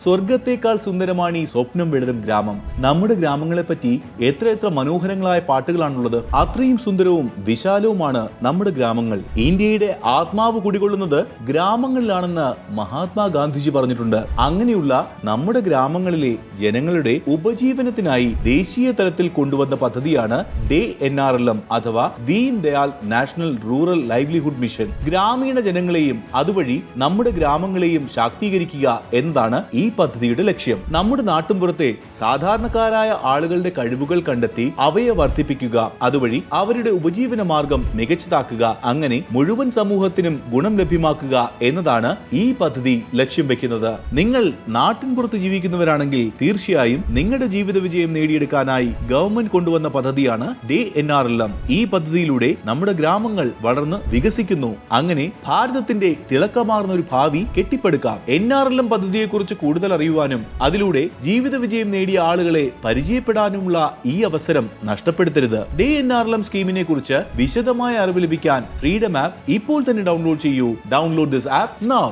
സ്വർഗത്തേക്കാൾ സുന്ദരമാണ് ഈ സ്വപ്നം വിടരും ഗ്രാമം. നമ്മുടെ ഗ്രാമങ്ങളെ പറ്റി എത്ര മനോഹരങ്ങളായ പാട്ടുകളാണുള്ളത്. അത്രയും സുന്ദരവും വിശാലവുമാണ് നമ്മുടെ ഗ്രാമങ്ങൾ. ഇന്ത്യയുടെ ആത്മാവ് കുടികൊള്ളുന്നത് ഗ്രാമങ്ങളിലാണെന്ന് മഹാത്മാഗാന്ധിജി പറഞ്ഞിട്ടുണ്ട്. അങ്ങനെയുള്ള നമ്മുടെ ഗ്രാമങ്ങളിലെ ജനങ്ങളുടെ ഉപജീവനത്തിനായി ദേശീയ തലത്തിൽ കൊണ്ടുവന്ന പദ്ധതിയാണ് DNRLM അഥവാ Deen Dayal national rural livelihood mission. ഗ്രാമീണ ജനങ്ങളെയും അതുവഴി നമ്മുടെ ഗ്രാമങ്ങളെയും ശാക്തീകരിക്കുക എന്നതാണ് ഈ പദ്ധതിയുടെ ലക്ഷ്യം. നമ്മുടെ നാട്ടിൻപുറത്തെ സാധാരണക്കാരായ ആളുകളുടെ കഴിവുകൾ കണ്ടെത്തി അവയെ വർദ്ധിപ്പിക്കുക, അതുവഴി അവരുടെ ഉപജീവന മാർഗം മികച്ചതാക്കുക, അങ്ങനെ മുഴുവൻ സമൂഹത്തിനും ഗുണം ലഭ്യമാക്കുക എന്നതാണ് ഈ പദ്ധതി ലക്ഷ്യം വെക്കുന്നത്. നിങ്ങൾ നാട്ടിൻപുറത്ത് ജീവിക്കുന്നവരാണെങ്കിൽ തീർച്ചയായും നിങ്ങളുടെ ജീവിത വിജയം നേടിയെടുക്കാനായി ഗവൺമെന്റ് കൊണ്ടുവന്ന പദ്ധതിയാണ് DNRLM. ഈ പദ്ധതിയിലൂടെ നമ്മുടെ ഗ്രാമങ്ങൾ വളർന്ന് വികസിക്കുന്നു. അങ്ങനെ ഭാരതത്തിന്റെ തിളക്കമാർന്ന ഒരു ഭാവി കെട്ടിപ്പടുക്കാം. NRLM പദ്ധതിയെക്കുറിച്ച് കൂടുതൽ അറിയുവാനും അതിലൂടെ ജീവിത വിജയം നേടിയ ആളുകളെ പരിചയപ്പെടാനുമുള്ള ഈ അവസരം നഷ്ടപ്പെടുത്തരുത്. DNRLM സ്കീമിനെ കുറിച്ച് വിശദമായ അറിവ് ലഭിക്കാൻ ഫ്രീഡം ആപ്പ് ഇപ്പോൾ തന്നെ ഡൗൺലോഡ് ചെയ്യൂ. Download this app now.